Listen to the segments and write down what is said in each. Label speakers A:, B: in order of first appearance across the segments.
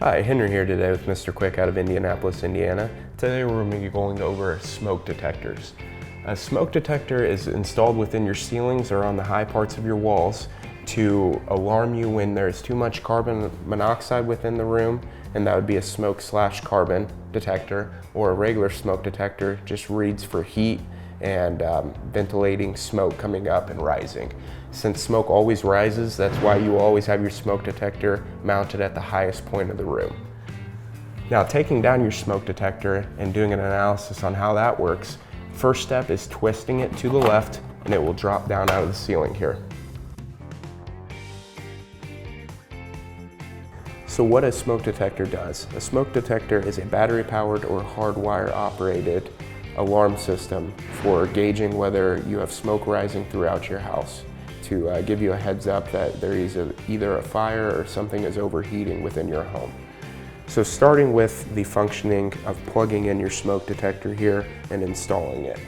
A: Hi, Henry here today with Mr. Quik out of Indianapolis, Indiana. Today we're going to be going over smoke detectors. A smoke detector is installed within your ceilings or on the high parts of your walls to alarm you when there's too much carbon monoxide within the room, and that would be a smoke/carbon detector, or a regular smoke detector just reads for heat and ventilating smoke coming up and rising. Since smoke always rises, that's why you always have your smoke detector mounted at the highest point of the room. Now, taking down your smoke detector and doing an analysis on how that works, first step is twisting it to the left and it will drop down out of the ceiling here. So what a smoke detector does? A smoke detector is a battery-powered or hardwire-operated alarm system for gauging whether you have smoke rising throughout your house, to give you a heads up that there is either a fire or something is overheating within your home. So starting with the functioning of plugging in your smoke detector here and installing it.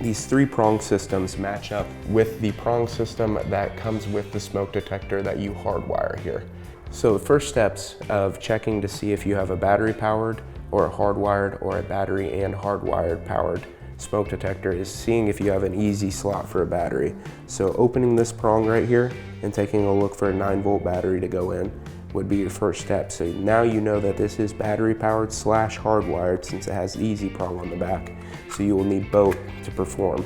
A: These three-prong systems match up with the prong system that comes with the smoke detector that you hardwire here. So the first steps of checking to see if you have a battery-powered or a hardwired or a battery and hardwired powered smoke detector is seeing if you have an easy slot for a battery. So opening this prong right here and taking a look for a 9-volt battery to go in would be your first step. So now you know that this is battery powered / hardwired, since it has the easy prong on the back. So you will need both to perform.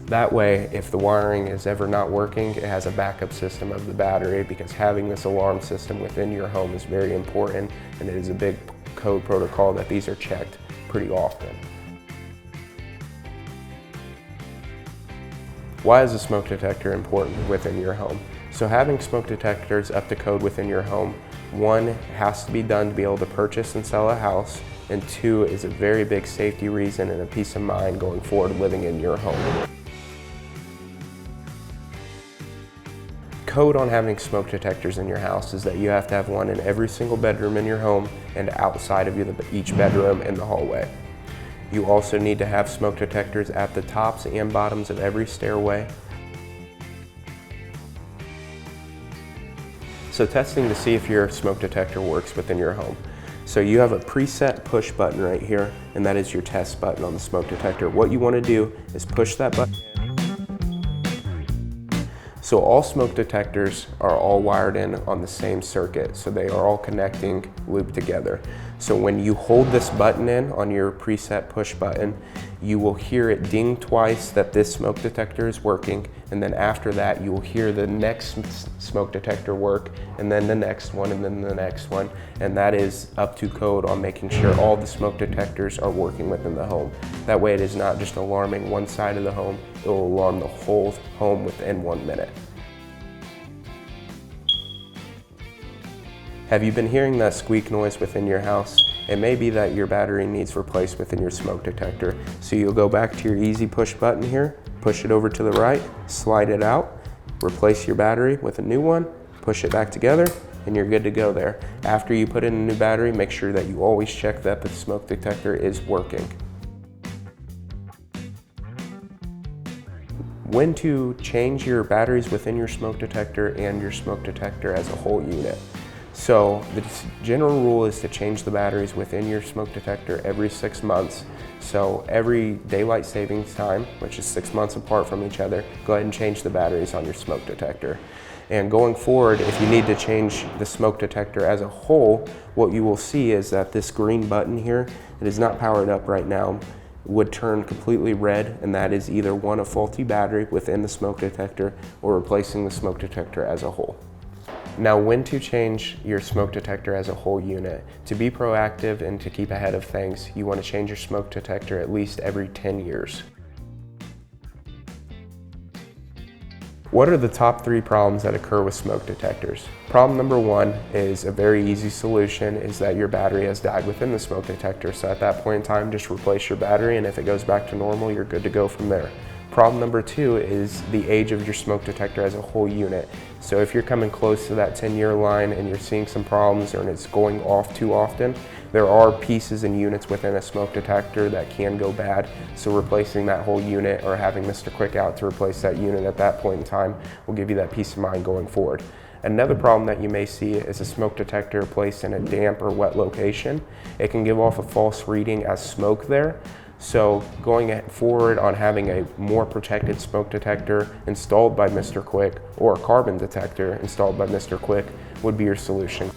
A: That way, if the wiring is ever not working, it has a backup system of the battery, because having this alarm system within your home is very important, and it is a big code protocol that these are checked pretty often. Why is a smoke detector important within your home? So having smoke detectors up to code within your home, one, has to be done to be able to purchase and sell a house, and two, is a very big safety reason and a peace of mind going forward living in your home. Code on having smoke detectors in your house is that you have to have one in every single bedroom in your home and outside of each bedroom in the hallway. You also need to have smoke detectors at the tops and bottoms of every stairway. So testing to see if your smoke detector works within your home. So you have a preset push button right here, and that is your test button on the smoke detector. What you want to do is push that button. So all smoke detectors are all wired in on the same circuit, so they are all connecting looped together. So when you hold this button in on your preset push button, you will hear it ding twice that this smoke detector is working, and then after that you will hear the next smoke detector work, and then the next one, and then the next one, and that is up to code on making sure all the smoke detectors are working within the home. That way it is not just alarming one side of the home, it will alarm the whole home within 1 minute. Have you been hearing that squeak noise within your house? It may be that your battery needs replaced within your smoke detector. So you'll go back to your easy push button here, push it over to the right, slide it out, replace your battery with a new one, push it back together, and you're good to go there. After you put in a new battery, make sure that you always check that the smoke detector is working. When to change your batteries within your smoke detector and your smoke detector as a whole unit. So the general rule is to change the batteries within your smoke detector every 6 months. So every daylight savings time, which is 6 months apart from each other, go ahead and change the batteries on your smoke detector. And going forward, if you need to change the smoke detector as a whole, what you will see is that this green button here, it is not powered up right now, would turn completely red, and that is either one, a faulty battery within the smoke detector, or replacing the smoke detector as a whole. Now, when to change your smoke detector as a whole unit. To be proactive and to keep ahead of things, you want to change your smoke detector at least every 10 years. What are the top 3 problems that occur with smoke detectors? Problem number 1 is a very easy solution, is that your battery has died within the smoke detector. So at that point in time, just replace your battery, and if it goes back to normal, you're good to go from there. Problem number 2 is the age of your smoke detector as a whole unit. So if you're coming close to that 10-year line and you're seeing some problems or it's going off too often, there are pieces and units within a smoke detector that can go bad. So replacing that whole unit or having Mister Quik out to replace that unit at that point in time will give you that peace of mind going forward. Another problem that you may see is a smoke detector placed in a damp or wet location. It can give off a false reading as smoke there. So going forward on having a more protected smoke detector installed by Mister Quik or a carbon detector installed by Mister Quik would be your solution.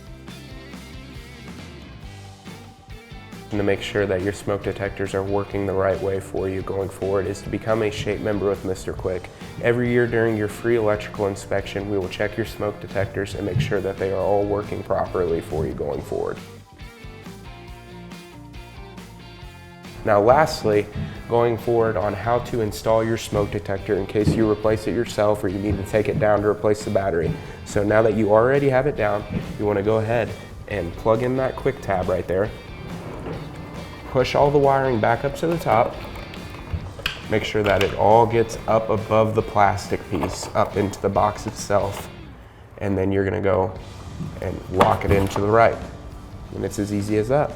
A: And to make sure that your smoke detectors are working the right way for you going forward is to become a SHAPE member with Mister Quik. Every year during your free electrical inspection, we will check your smoke detectors and make sure that they are all working properly for you going forward. Now lastly, going forward on how to install your smoke detector in case you replace it yourself or you need to take it down to replace the battery. So now that you already have it down, you want to go ahead and plug in that quick tab right there. Push all the wiring back up to the top. Make sure that it all gets up above the plastic piece, up into the box itself. And then you're gonna go and lock it into the right. And it's as easy as that.